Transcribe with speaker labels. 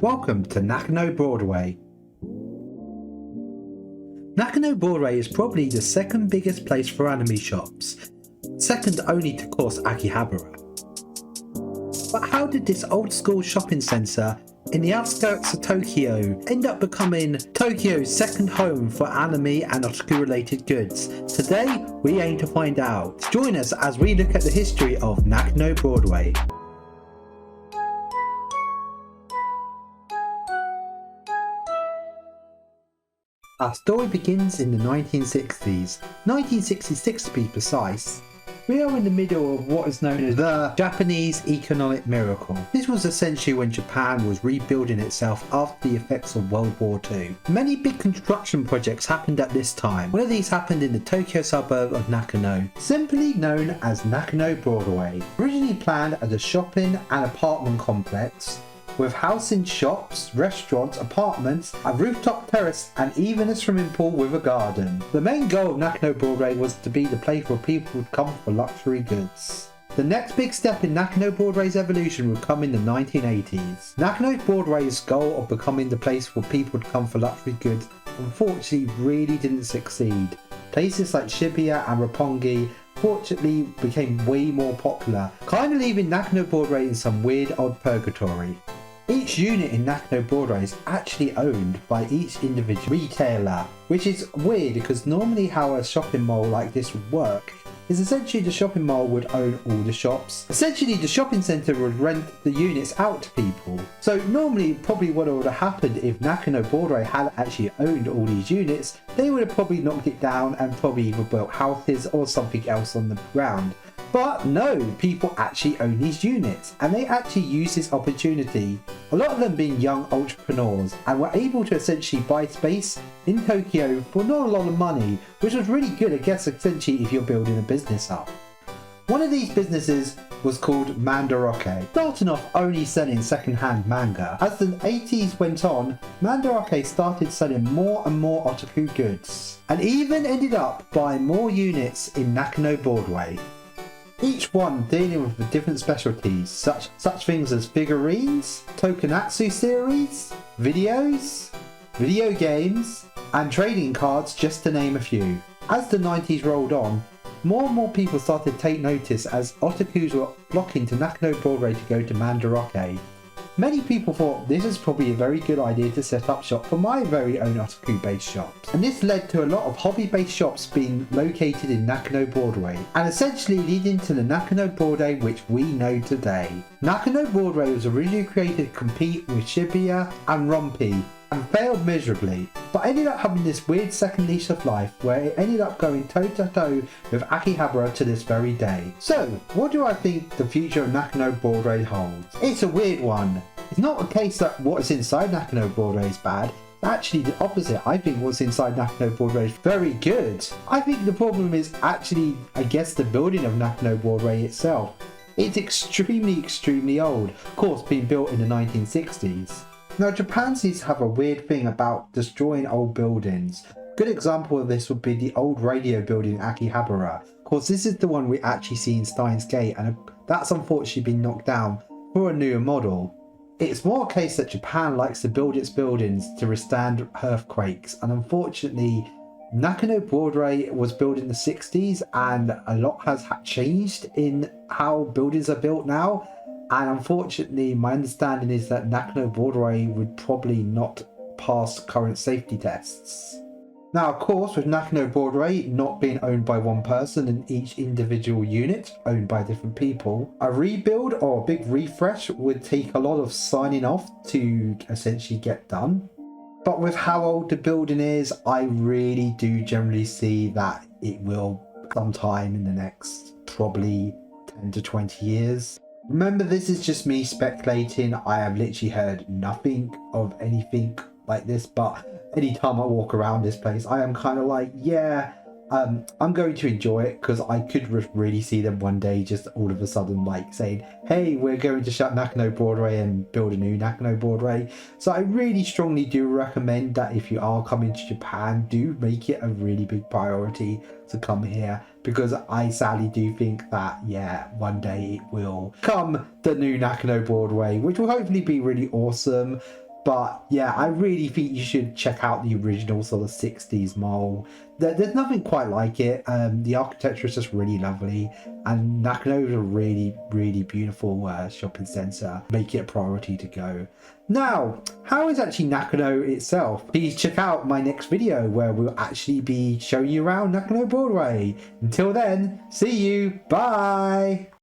Speaker 1: Welcome to Nakano Broadway. Nakano Broadway is probably the second biggest place for anime shops, second only to, of course, Akihabara. But how did this old school shopping centre in the outskirts of Tokyo end up becoming Tokyo's second home for anime and otaku related goods? Today we aim to find out. Join us as we look at the history of Nakano Broadway. Our story begins in the 1960s, 1966 to be precise. We are in the middle of what is known as the Japanese economic miracle. This was essentially when Japan was rebuilding itself after the effects of World War II. Many big construction projects happened at this time. One of these happened in the Tokyo suburb of Nakano, simply known as Nakano Broadway. Originally planned as a shopping and apartment complex, with housing shops, restaurants, apartments, a rooftop terrace and even a swimming pool with a garden. The main goal of Nakano Broadway was to be the place where people would come for luxury goods. The next big step in Nakano Broadway's evolution would come in the 1980s. Nakano Broadway's goal of becoming the place where people would come for luxury goods unfortunately really didn't succeed. Places like Shibuya and Roppongi fortunately became way more popular, kind of leaving Nakano Broadway in some weird odd purgatory. Each unit in Nakano Broadway is actually owned by each individual retailer, which is weird because normally how a shopping mall like this would work is essentially the shopping mall would own all the shops. Essentially the shopping centre would rent the units out to people. So normally probably what would have happened if Nakano Broadway had actually owned all these units, they would have probably knocked it down and probably either built houses or something else on the ground. But no, people actually own these units and they actually use this opportunity, a lot of them being young entrepreneurs, and were able to essentially buy space in Tokyo for not a lot of money, which was really good, I guess, essentially if you're building a business up. One of these businesses was called Mandarake, starting off only selling second-hand manga. As the 80s went on, Mandarake started selling more and more otaku goods, and even ended up buying more units in Nakano Broadway. Each one dealing with different specialties, such things as figurines, tokunatsu series, videos, video games, and trading cards, just to name a few. As the 90s rolled on, more and more people started to take notice as otakus were flocking to Nakano Broadway to go to Mandarake. Many people thought this is probably a very good idea to set up shop for my very own otaku-based shops. And this led to a lot of hobby-based shops being located in Nakano Broadway, and essentially leading to the Nakano Broadway which we know today. Nakano Broadway was originally created to compete with Shibuya and Roppongi, and failed miserably, but ended up having this weird second lease of life where it ended up going toe-to-toe with Akihabara to this very day. So, what do I think the future of Nakano Broadway holds? It's a weird one. It's not a case that what is inside Nakano Broadway is bad. Actually the opposite. I think what's inside Nakano Broadway is very good. I think the problem is actually, I guess, the building of Nakano Broadway itself. It's extremely old, of course being built in the 1960s. Now, Japan seems to have a weird thing about destroying old buildings. A good example of this would be the old radio building in Akihabara. Of course, this is the one we actually see in Steins Gate, and that's unfortunately been knocked down for a newer model. It's more a case that Japan likes to build its buildings to withstand earthquakes, and unfortunately, Nakano Broadway was built in the 60s, and a lot has changed in how buildings are built now. And unfortunately, my understanding is that Nakano Broadway would probably not pass current safety tests. Now, of course, with Nakano Broadway not being owned by one person and each individual unit owned by different people, a rebuild or a big refresh would take a lot of signing off to essentially get done. But with how old the building is, I really do generally see that it will sometime in the next probably 10 to 20 years. Remember, this is just me speculating. I have literally heard nothing of anything like this, but anytime I walk around this place, I am kind of like, yeah, I'm going to enjoy it, because I could really see them one day just all of a sudden like saying, hey, we're going to shut Nakano Broadway and build a new Nakano Broadway. So I really strongly do recommend that if you are coming to Japan, do make it a really big priority to come here, because I sadly do think that, yeah, one day it will come the new Nakano Broadway, which will hopefully be really awesome. But yeah, I really think you should check out the original sort of 60s mall. There's nothing quite like it. The architecture is just really lovely, and Nakano is a really, really beautiful shopping centre. Make it a priority to go. Now, how is actually Nakano itself? Please check out my next video where we'll actually be showing you around Nakano Broadway. Until then, see you, bye!